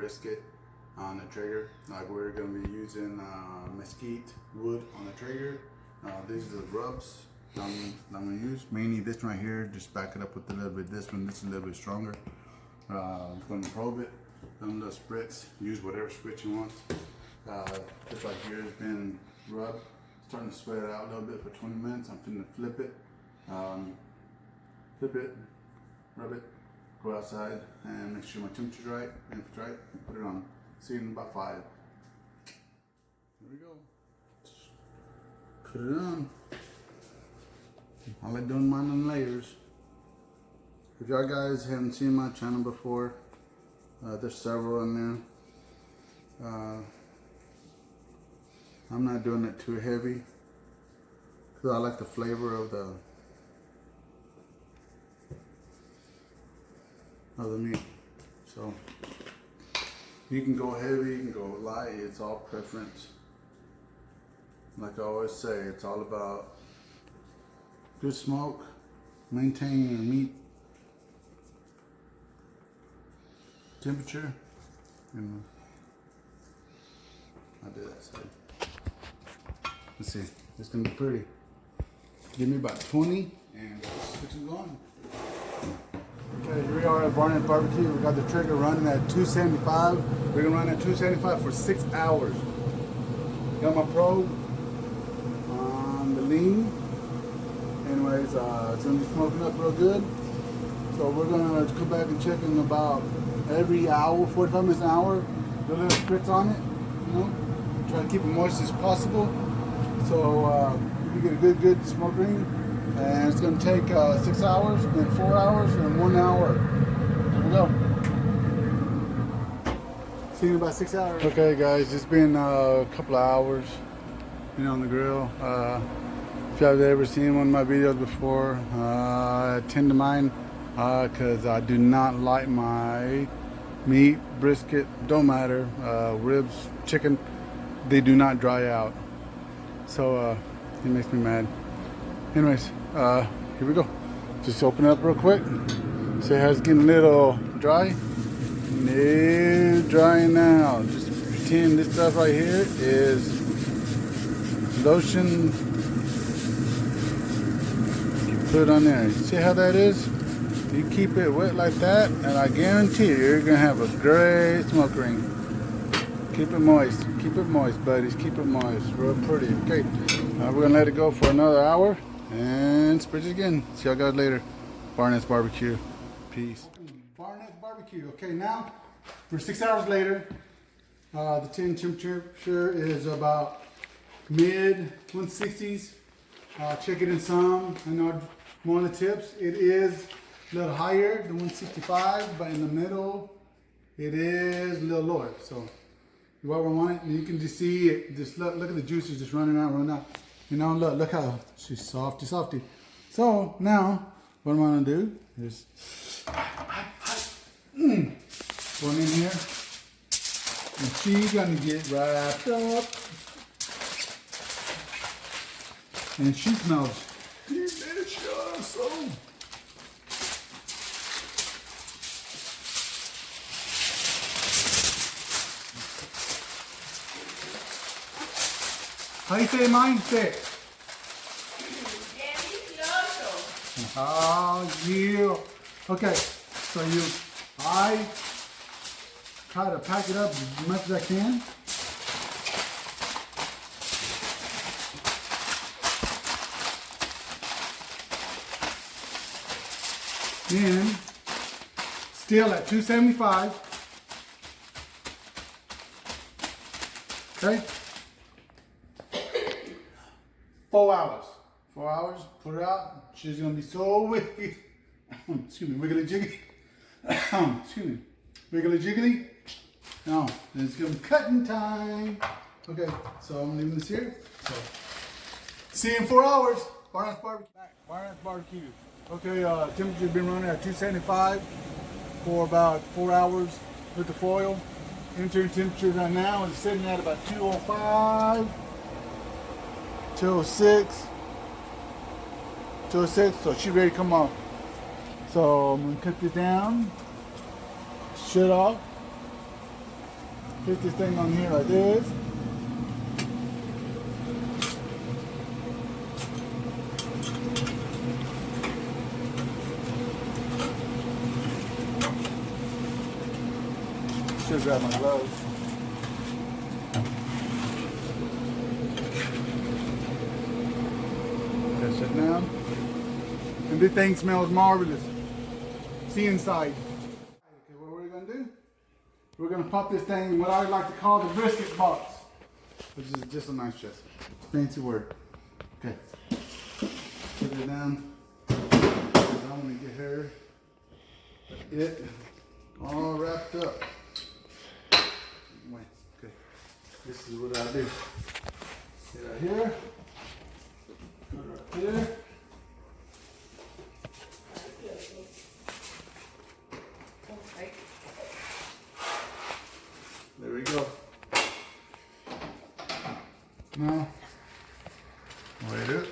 brisket on the treager. Like we're gonna be using mesquite wood on the treager. These are the rubs I'm gonna use. Mainly this one right here. Just back it up with a little bit. This one, this is a little bit stronger. I'm gonna probe it. Some little spritz. Use whatever spritz you want. This right here has been rubbed. Starting to sweat it out a little bit for 20 minutes. I'm finna flip it. Flip it, rub it, go outside and make sure my temperature's right. And if it's right, put it on. See it in about 5. Here we go. Put it on. I like doing mine in layers. If y'all guys haven't seen my channel before, there's several in there. I'm not doing it too heavy because I like the flavor of the meat. So you can go heavy, you can go light, it's all preference. Like I always say, it's all about good smoke, maintaining your meat temperature, and I did that side. Let's see, it's gonna be pretty. Give me about 20 and switch it on. Okay, here we are at Barnett Barbecue. We got the trigger running at 275. We're gonna run at 275 for 6 hours. Got my probe on the lean. Anyways, it's gonna be smoking up real good. So we're gonna come back and check in about every hour, 45 minutes an hour. Do a little spritz on it, you know. Try to keep it moist as possible. So you get a good smoke ring. And it's going to take 6 hours, then 4 hours, and 1 hour. There we go. See you in about 6 hours. Okay, guys, it's been a couple of hours, on the grill. If y'all have ever seen one of my videos before, I tend to mind because I do not like my meat, brisket, don't matter, ribs, chicken, they do not dry out. So it makes me mad. Anyways, here we go. Just open it up real quick. See how it's getting a little dry? No, dry now. Just pretend this stuff right here is lotion. You put it on there. See how that is? You keep it wet like that, and I guarantee you're gonna have a great smoke ring. Keep it moist. Keep it moist, buddies. Keep it moist. Real pretty. Okay, we're gonna let it go for another hour. And spritz it again. See y'all guys later. Barnett's Barbecue. Peace. Barnett's Barbecue. Okay, now we're 6 hours later. The tin temperature is about mid 160s. Check it in some. I know more on the tips. It is a little higher than 165, but in the middle, it is a little lower. So you ever want it, and you can just see it. Just look at the juices just running out. Look how she's softy. So now, what I'm gonna do is going in here, and she's gonna get wrapped up, and she smells delicious. Oh. How you say mine? Say it. Oh, yeah. Okay, so I try to pack it up as much as I can. Then, still at 275. Okay. 4 hours. 4 hours, put her out. She's gonna be so wiggly. Excuse me, wiggly jiggly. Excuse me, wiggly jiggly. Now, it's gonna be cutting time. Okay, so I'm leaving this here. So, see you in 4 hours. Barnett's Barbecue. Barnett's Barbecue. Okay, temperature's been running at 275 for about 4 hours with the foil. Interior temperature right now is sitting at about 205. 206, so she's ready to come off. So I'm gonna cut this down, shut off, Put this thing on here like this. Should grab my gloves. Okay, sit down. And this thing smells marvelous. See inside. Okay, what we're gonna do? We're gonna pop this thing in what I like to call the brisket box, which is just a nice chest. Fancy word. Okay. Put it down. I'm gonna get her it all wrapped up. Wait, okay. This is what I do. Get right here. Put it right here. There we go. Now, wait it.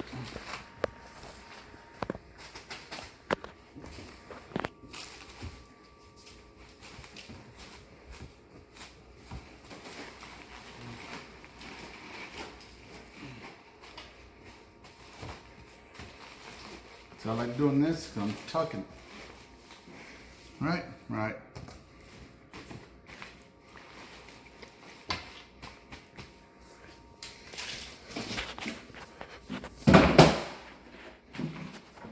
So I like doing this because I'm tucking. Right? Right.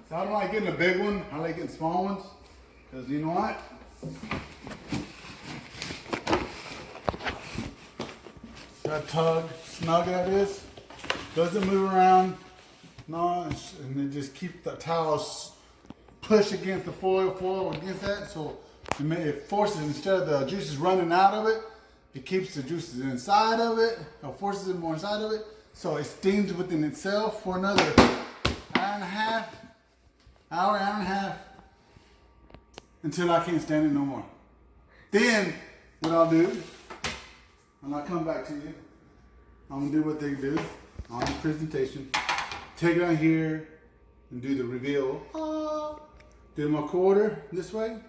So I don't like getting a big one. I like getting small ones. Because you know what? That tug, snug that is. Doesn't move around. No, and it just keeps the towels pushed against the foil against that. So it forces, instead of the juices running out of it, it keeps the juices inside of it, or forces it more inside of it. So it steams within itself for another hour and a half, until I can't stand it no more. Then, what I'll do, when I come back to you, I'm gonna do what they do on the presentation. Take it out here and do the reveal. Do my quarter this way.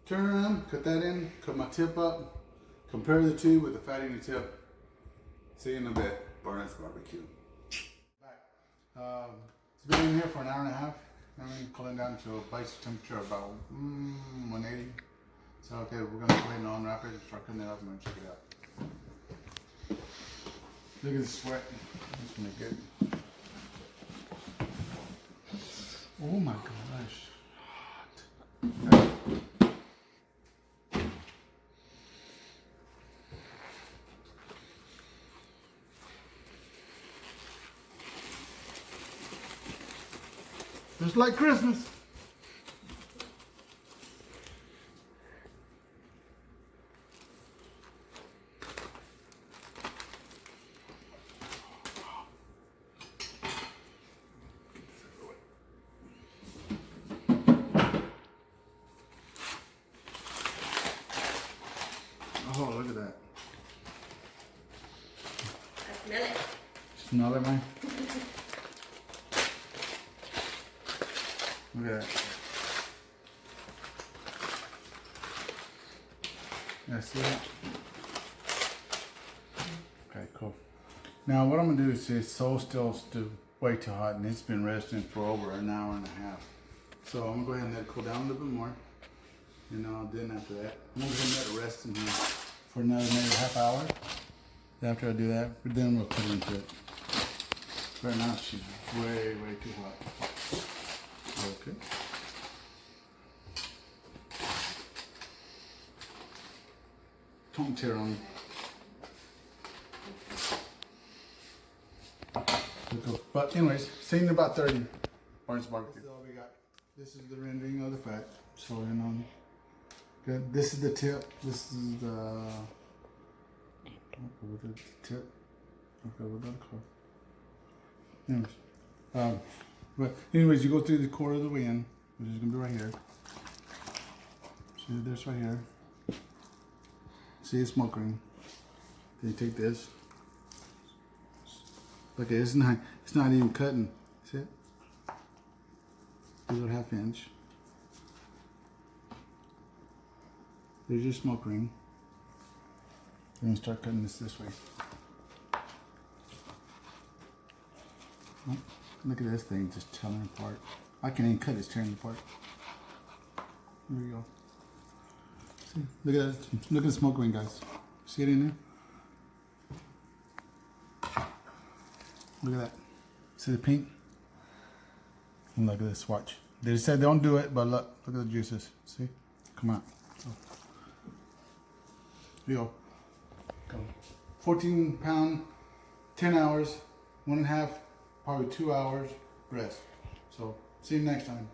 Turn around, cut that in, cut my tip up. Compare the two with the fatty in the tip. See you in a bit. Barnett's barbecue. Back. It's been in here for an hour and a half. I'm cooling down to a basic temperature of about 180. So okay, we're gonna go ahead and unwrap it and start cutting it up and then check it out. Look at the sweat. It's gonna be good. Oh my gosh. Hot. Just like Christmas. Oh, look at that. I smell it. Smell it, man? Look at that. Yeah, see that? Okay, cool. Now what I'm gonna do is it's so still way too hot, and it's been resting for over an hour and a half. So I'm gonna go ahead and let it cool down a little bit more. And then after that, I'm gonna go ahead and let it rest in here for another maybe half hour. After I do that, then we'll put it into it. Right now she's way too hot. Okay. Don't tear on me. But anyways, seen about 30 Barnes barbecue. This is all we got. This is the rendering of the fat. So good. This is the tip. This is the tip. Okay, what did I call? Anyways, but anyways, you go through the quarter of the way in, which is gonna be right here. See this right here. See the smoke ring. Then you take this. Look, it's not even cutting. See it? A little ½ inch. There's your smoke ring. Let me start cutting this way. Oh, look at this thing just tearing apart. I can't even cut it, it's tearing apart. There we go. See, look at that. Look at the smoke ring, guys. See it in there? Look at that. See the pink? And look at this, watch. They said don't do it, but look at the juices. See? Come out. So, here you go. Come. 14 pound, 10 hours, 1.5, probably 2 hours rest. So see you next time.